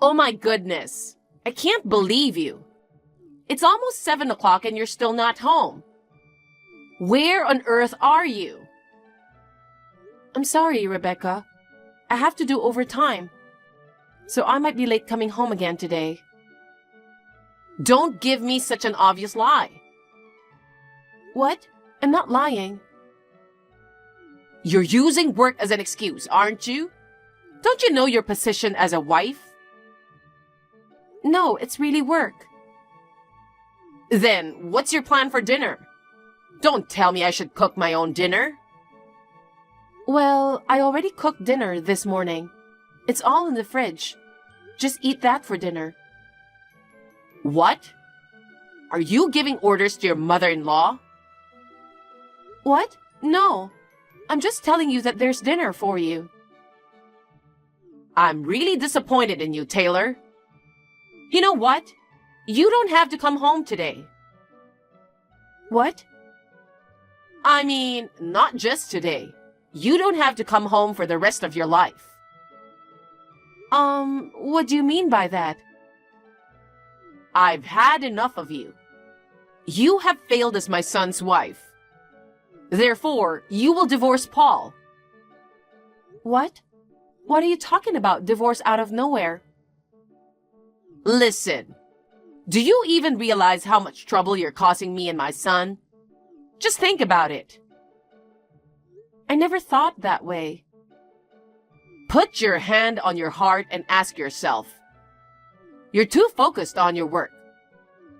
Oh my goodness. I can't believe you. It's almost 7 o'clock and you're still not home. Where on earth are you? I'm sorry, Rebecca. I have to do overtime. So I might be late coming home again today. Don't give me such an obvious lie. What? I'm not lying. You're using work as an excuse, aren't you? Don't you know your position as a wife? No, it's really work. Then, what's your plan for dinner? Don't tell me I should cook my own dinner. Well, I already cooked dinner this morning. It's all in the fridge. Just eat that for dinner. What? Are you giving orders to your mother-in-law? What? No. I'm just telling you that there's dinner for you. I'm really disappointed in you, Taylor. You know what? You don't have to come home today. What? I mean, not just today. You don't have to come home for the rest of your life. What do you mean by that? I've had enough of you. You have failed as my son's wife. Therefore, you will divorce Paul. What? What are you talking about, divorce out of nowhere? Listen, do you even realize how much trouble you're causing me and my son? Just think about it. I never thought that way. Put your hand on your heart and ask yourself. You're too focused on your work.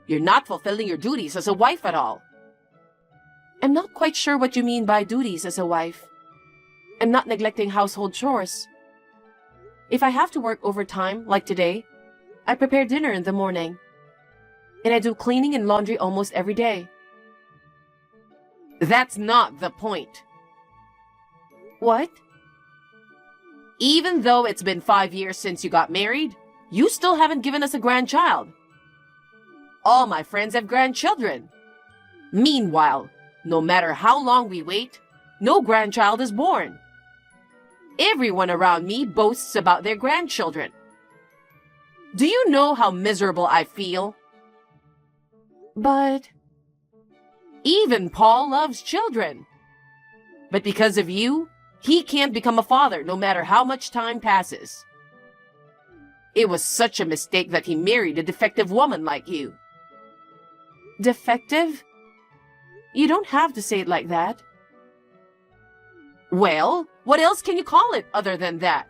You're not fulfilling your duties as a wife at all. I'm not quite sure what you mean by duties as a wife. I'm not neglecting household chores. If I have to work overtime, like today, I prepare dinner in the morning. And I do cleaning and laundry almost every day. That's not the point. What? Even though it's been 5 years since you got married, you still haven't given us a grandchild. All my friends have grandchildren. Meanwhile, no matter how long we wait, no grandchild is born. Everyone around me boasts about their grandchildren. Do you know how miserable I feel? But even Paul loves children. But because of you, he can't become a father no matter how much time passes. It was such a mistake that he married a defective woman like you. Defective? You don't have to say it like that. Well, what else can you call it other than that?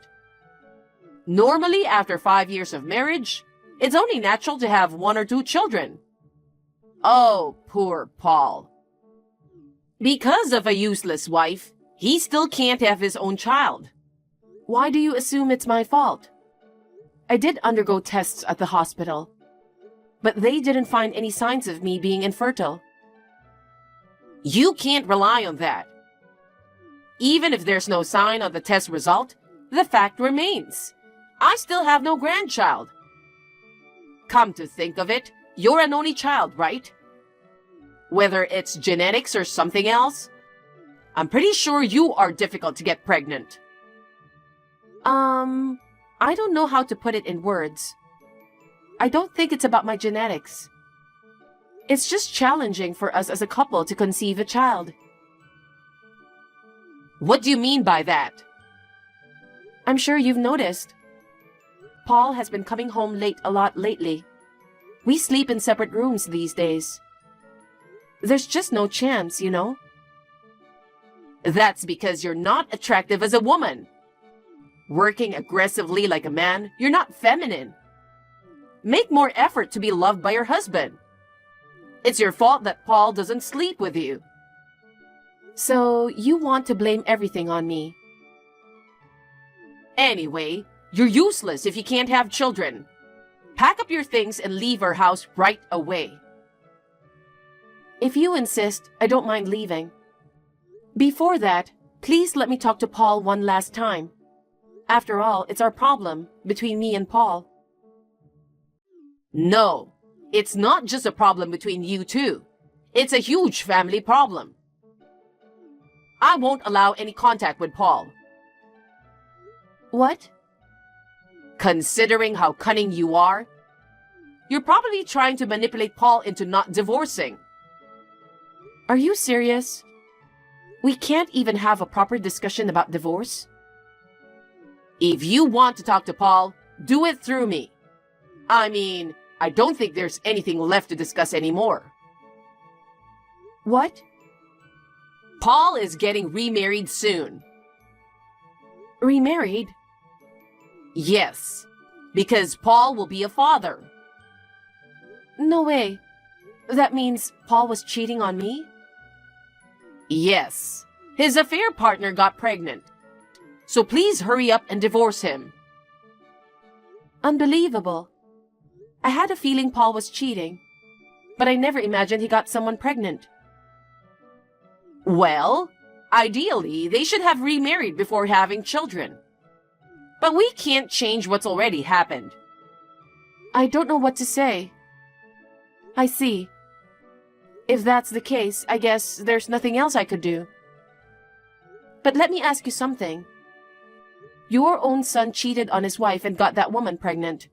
Normally, after 5 years of marriage, it's only natural to have 1 or 2 children. Oh, poor Paul. Because of a useless wife, he still can't have his own child. Why do you assume it's my fault? I did undergo tests at the hospital, but they didn't find any signs of me being infertile. You can't rely on that. Even if there's no sign on the test result, the fact remains. I still have no grandchild. Come to think of it, you're an only child, right? Whether it's genetics or something else, I'm pretty sure you are difficult to get pregnant. I don't know how to put it in words. I don't think it's about my genetics. It's just challenging for us as a couple to conceive a child. What do you mean by that? I'm sure you've noticed. Paul has been coming home late a lot lately. We sleep in separate rooms these days. There's just no chance, you know? That's because you're not attractive as a woman. Working aggressively like a man, you're not feminine. Make more effort to be loved by your husband. It's your fault that Paul doesn't sleep with you. So, you want to blame everything on me. Anyway, you're useless if you can't have children. Pack up your things and leave our house right away. If you insist, I don't mind leaving. Before that, please let me talk to Paul one last time. After all, it's our problem between me and Paul. No, it's not just a problem between you two. It's a huge family problem. I won't allow any contact with Paul. What? Considering how cunning you are, you're probably trying to manipulate Paul into not divorcing. Are you serious? We can't even have a proper discussion about divorce? If you want to talk to Paul, do it through me. I mean, I don't think there's anything left to discuss anymore. What? Paul is getting remarried soon. Remarried? Yes, because Paul will be a father. No way. That means Paul was cheating on me? Yes. His affair partner got pregnant. So please hurry up and divorce him. Unbelievable. I had a feeling Paul was cheating, but I never imagined he got someone pregnant. Well, ideally, they should have remarried before having children. But we can't change what's already happened. I don't know what to say. I see. If that's the case, I guess there's nothing else I could do. But let me ask you something. Your own son cheated on his wife and got that woman pregnant.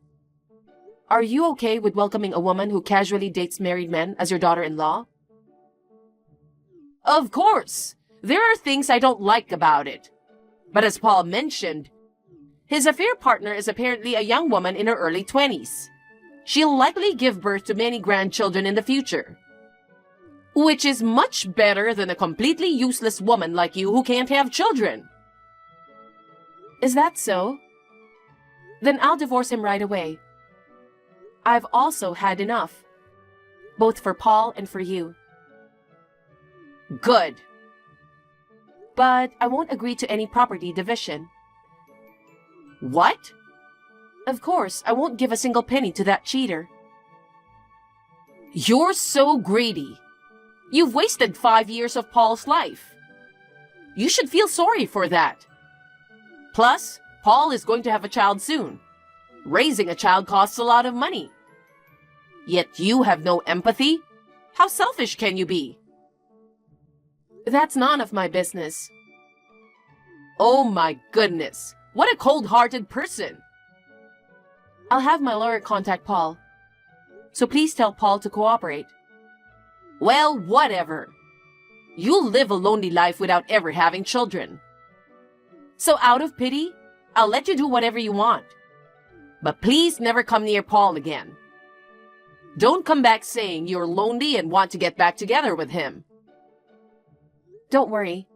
Are you okay with welcoming a woman who casually dates married men as your daughter-in-law? Of course! There are things I don't like about it. But as Paul mentioned, his affair partner is apparently a young woman in her early 20s. She'll likely give birth to many grandchildren in the future. Which is much better than a completely useless woman like you who can't have children. Is that so? Then I'll divorce him right away. I've also had enough. Both for Paul and for you. Good. But I won't agree to any property division. What? Of course, I won't give a single penny to that cheater. You're so greedy. You've wasted 5 years of Paul's life. You should feel sorry for that. Plus, Paul is going to have a child soon. Raising a child costs a lot of money. Yet you have no empathy? How selfish can you be? That's none of my business. Oh my goodness. What a cold-hearted person. I'll have my lawyer contact Paul. So please tell Paul to cooperate. Well, whatever. You'll live a lonely life without ever having children. So out of pity, I'll let you do whatever you want. But please never come near Paul again. Don't come back saying you're lonely and want to get back together with him. Don't worry.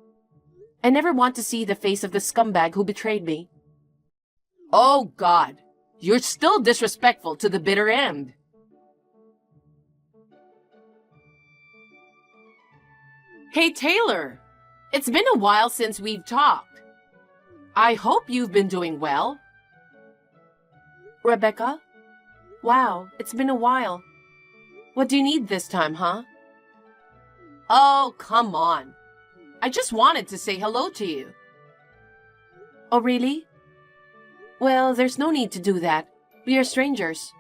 I never want to see the face of the scumbag who betrayed me. Oh God, you're still disrespectful to the bitter end. Hey Taylor, it's been a while since we've talked. I hope you've been doing well. Rebecca? Wow, it's been a while. What do you need this time, huh? Oh, come on. I just wanted to say hello to you. Oh, really? Well, there's no need to do that. We are strangers.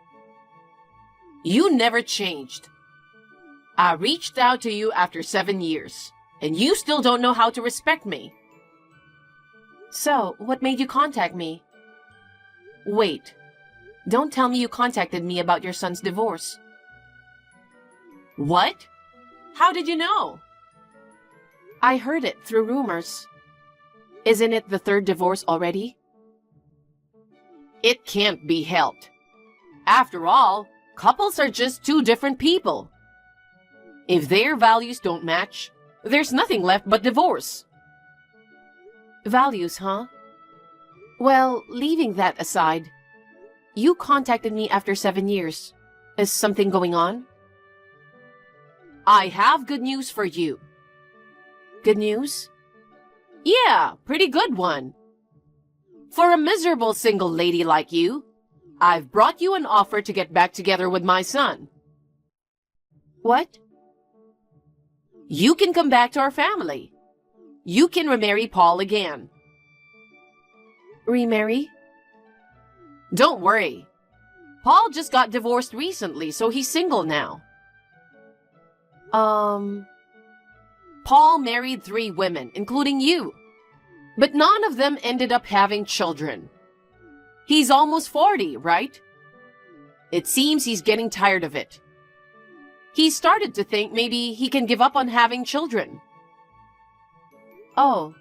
You never changed. I reached out to you after 7 years, and you still don't know how to respect me. So, what made you contact me? Wait. Don't tell me you contacted me about your son's divorce. What? How did you know? I heard it through rumors. Isn't it the third divorce already? It can't be helped. After all, couples are just two different people. If their values don't match, there's nothing left but divorce. Values, huh? Well, leaving that aside, you contacted me after 7 years. Is something going on? I have good news for you. Good news? Yeah, pretty good one. For a miserable single lady like you, I've brought you an offer to get back together with my son. What? You can come back to our family. You can remarry Paul again. Remarry? Don't worry. Paul just got divorced recently, so he's single now. Paul married 3 women, including you. But none of them ended up having children. He's almost 40, right? It seems he's getting tired of it. He started to think maybe he can give up on having children. Oh,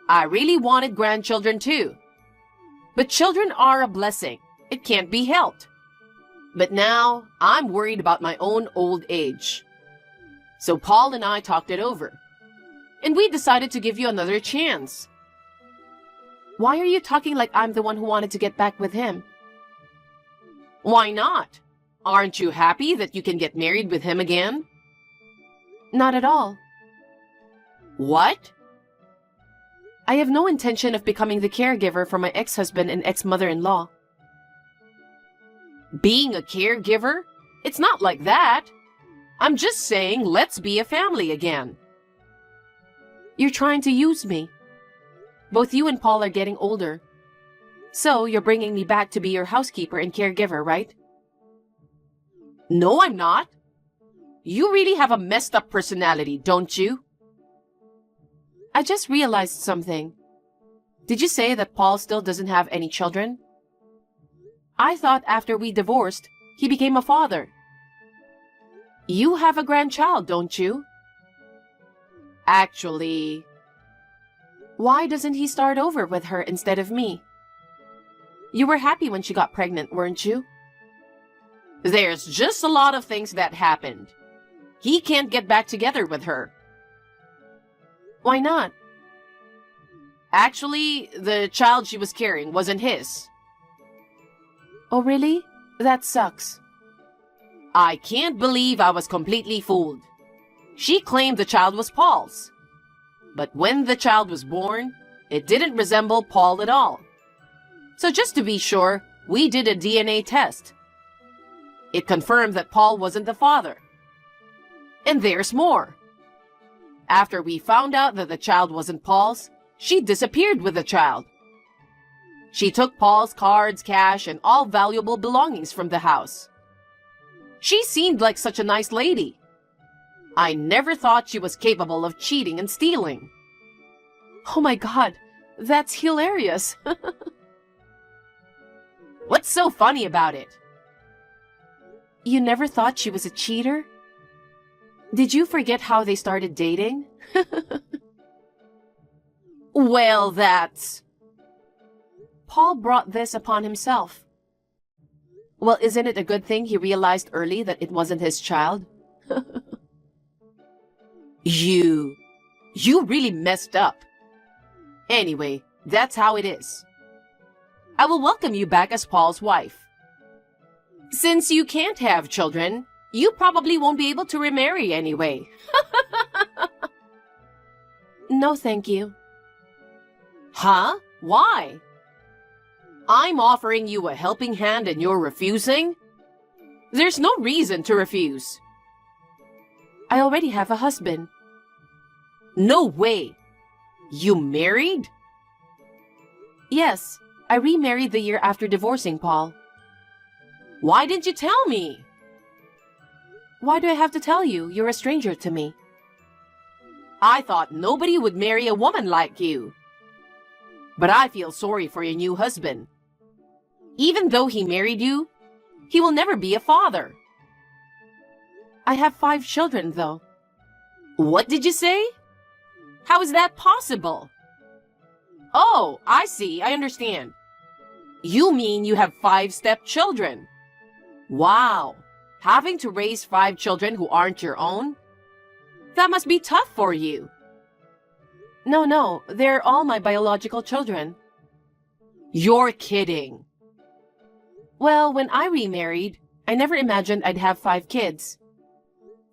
I really wanted grandchildren too. But children are a blessing. It can't be helped. But now I'm worried about my own old age. So Paul and I talked it over. And we decided to give you another chance. Why are you talking like I'm the one who wanted to get back with him? Why not? Aren't you happy that you can get married with him again? Not at all. What? I have no intention of becoming the caregiver for my ex-husband and ex-mother-in-law. Being a caregiver? It's not like that. I'm just saying let's be a family again. You're trying to use me. Both you and Paul are getting older. So you're bringing me back to be your housekeeper and caregiver, right? No, I'm not. You really have a messed up personality, don't you? I just realized something. Did you say that Paul still doesn't have any children? I thought after we divorced, he became a father. You have a grandchild, don't you? Actually, why doesn't he start over with her instead of me? You were happy when she got pregnant, weren't you? There's just a lot of things that happened. He can't get back together with her. Why not? Actually, the child she was carrying wasn't his. Oh, really? That sucks. I can't believe I was completely fooled. She claimed the child was Paul's. But when the child was born, it didn't resemble Paul at all. So just to be sure, we did a DNA test. It confirmed that Paul wasn't the father. And there's more. After we found out that the child wasn't Paul's, she disappeared with the child. She took Paul's cards, cash, and all valuable belongings from the house. She seemed like such a nice lady. I never thought she was capable of cheating and stealing. Oh my God, that's hilarious. What's so funny about it? You never thought she was a cheater? Did you forget how they started dating? Well, that's... Paul brought this upon himself. Well, isn't it a good thing he realized early that it wasn't his child? You really messed up. Anyway, that's how it is. I will welcome you back as Paul's wife. Since you can't have children, you probably won't be able to remarry anyway. No, thank you. Huh? Why? I'm offering you a helping hand and you're refusing? There's no reason to refuse. I already have a husband. No way. You married? Yes, I remarried the year after divorcing Paul. Why didn't you tell me? Why do I have to tell you? You're a stranger to me. I thought nobody would marry a woman like you. But I feel sorry for your new husband. Even though he married you, he will never be a father. I have 5 children, though. What did you say? How is that possible? Oh, I see. I understand. You mean you have 5 stepchildren? Wow. Having to raise 5 children who aren't your own? That must be tough for you. No, they're all my biological children. You're kidding. Well, when I remarried, I never imagined I'd have 5 kids.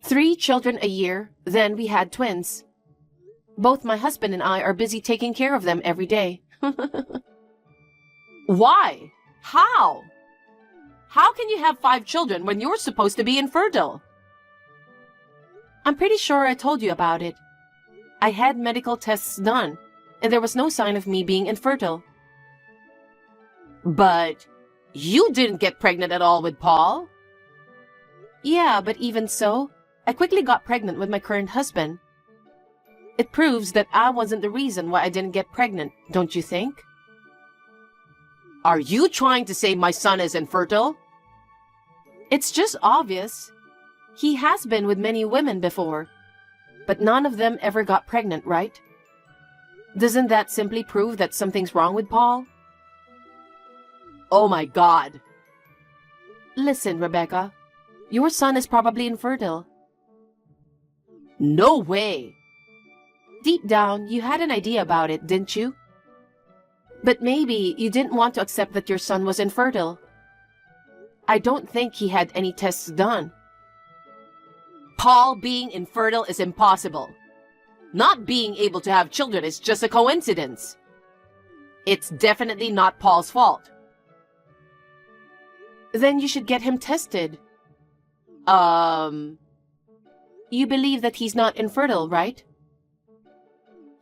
3 children a year, then we had twins. Both my husband and I are busy taking care of them every day. Why? How? How can you have 5 children when you're supposed to be infertile? I'm pretty sure I told you about it. I had medical tests done, and there was no sign of me being infertile. But you didn't get pregnant at all with Paul? Yeah, but even so, I quickly got pregnant with my current husband. It proves that I wasn't the reason why I didn't get pregnant, don't you think? Are you trying to say my son is infertile? It's just obvious. He has been with many women before, but none of them ever got pregnant, right? Doesn't that simply prove that something's wrong with Paul? Oh my God. Listen, Rebecca, your son is probably infertile. No way. Deep down, you had an idea about it, didn't you? But maybe you didn't want to accept that your son was infertile. I don't think he had any tests done. Paul being infertile is impossible. Not being able to have children is just a coincidence. It's definitely not Paul's fault. Then you should get him tested. You believe that he's not infertile, right?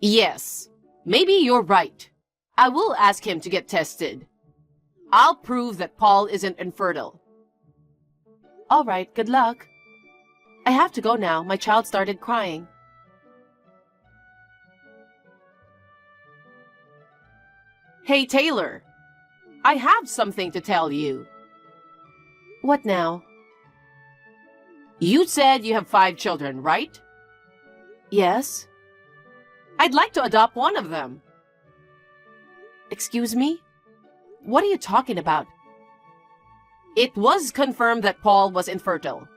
Yes, maybe you're right. I will ask him to get tested. I'll prove that Paul isn't infertile. All right, good luck. I have to go now. My child started crying. Hey, Taylor. I have something to tell you. What now? You said you have 5 children, right? Yes? I'd like to adopt one of them. Excuse me? What are you talking about? It was confirmed that Paul was infertile.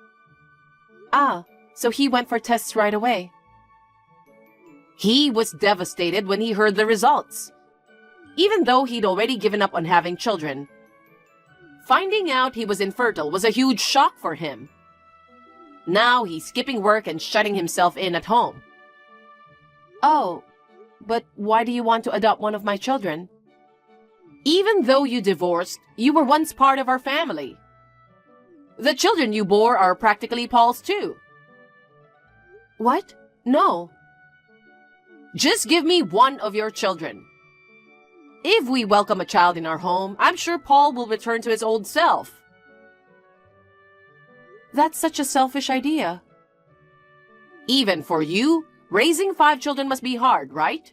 Ah, so he went for tests right away. He was devastated when he heard the results, even though he'd already given up on having children. Finding out he was infertile was a huge shock for him. Now he's skipping work and shutting himself in at home. Oh, but why do you want to adopt one of my children? Even though you divorced, you were once part of our family. The children you bore are practically Paul's too. What? No. Just give me one of your children. If we welcome a child in our home, I'm sure Paul will return to his old self. That's such a selfish idea. Even for you, raising 5 children must be hard, right?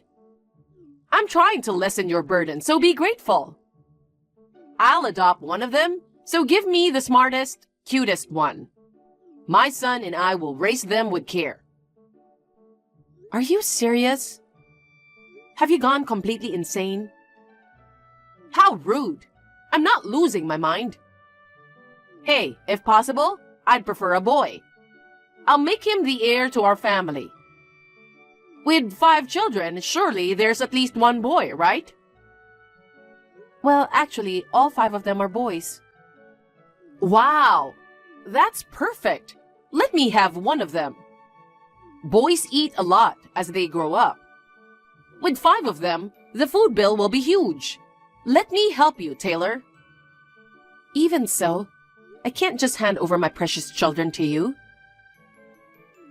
I'm trying to lessen your burden, so be grateful. I'll adopt one of them, so give me the smartest, cutest one. My son and I will raise them with care. Are you serious? Have you gone completely insane? How rude. I'm not losing my mind. Hey, if possible, I'd prefer a boy. I'll make him the heir to our family. With 5 children, surely there's at least one boy, right? Well, actually, all 5 of them are boys. Wow, that's perfect. Let me have one of them. Boys eat a lot as they grow up. With 5 of them, the food bill will be huge. Let me help you, Taylor. Even so, I can't just hand over my precious children to you.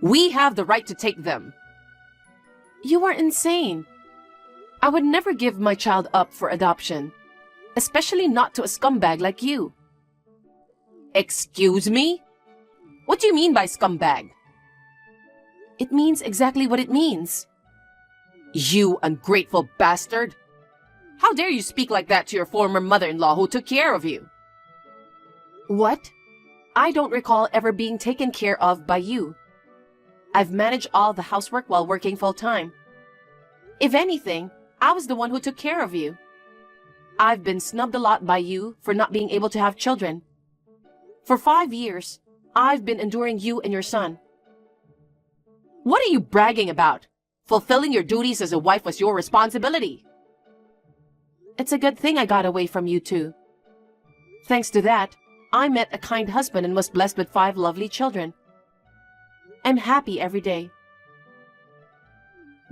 We have the right to take them. You are insane. I would never give my child up for adoption, especially not to a scumbag like you. Excuse me? What do you mean by scumbag? It means exactly what it means. You ungrateful bastard! How dare you speak like that to your former mother-in-law who took care of you? What? I don't recall ever being taken care of by you. I've managed all the housework while working full-time. If anything, I was the one who took care of you. I've been snubbed a lot by you for not being able to have children. For 5 years, I've been enduring you and your son. What are you bragging about? Fulfilling your duties as a wife was your responsibility. It's a good thing I got away from you too. Thanks to that, I met a kind husband and was blessed with 5 lovely children. I'm happy every day.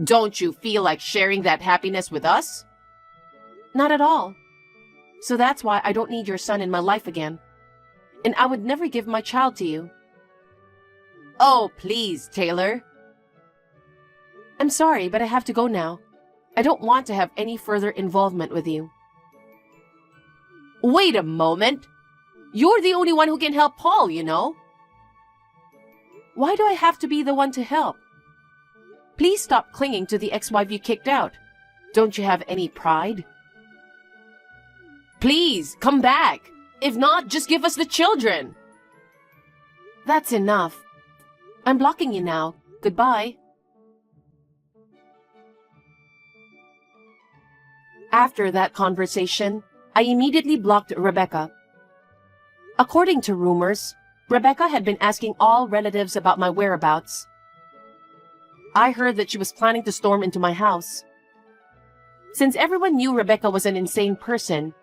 Don't you feel like sharing that happiness with us? Not at all. So that's why I don't need your son in my life again. And I would never give my child to you. Oh, please, Taylor. I'm sorry, but I have to go now. I don't want to have any further involvement with you. Wait a moment. You're the only one who can help Paul, you know. Why do I have to be the one to help? Please stop clinging to the ex-wife you kicked out. Don't you have any pride? Please, come back. If not, just give us the children. That's enough. I'm blocking you now. Goodbye. After that conversation, I immediately blocked Rebecca. According to rumors, Rebecca had been asking all relatives about my whereabouts. I heard that she was planning to storm into my house. Since everyone knew Rebecca was an insane person,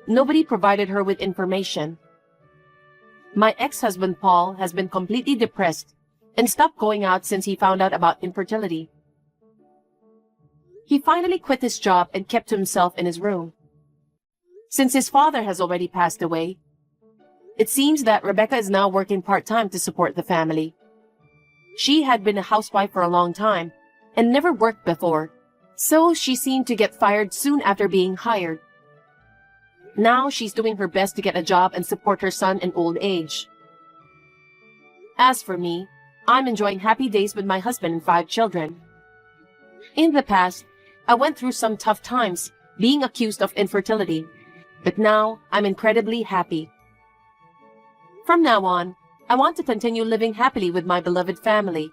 nobody provided her with information. My ex-husband Paul has been completely depressed and stopped going out since he found out about infertility. He finally quit his job and kept to himself in his room. Since his father has already passed away, it seems that Rebecca is now working part-time to support the family. She had been a housewife for a long time and never worked before, so she seemed to get fired soon after being hired. Now she's doing her best to get a job and support her son in old age. As for me, I'm enjoying happy days with my husband and 5 children. In the past, I went through some tough times being accused of infertility, but now I'm incredibly happy. From now on, I want to continue living happily with my beloved family.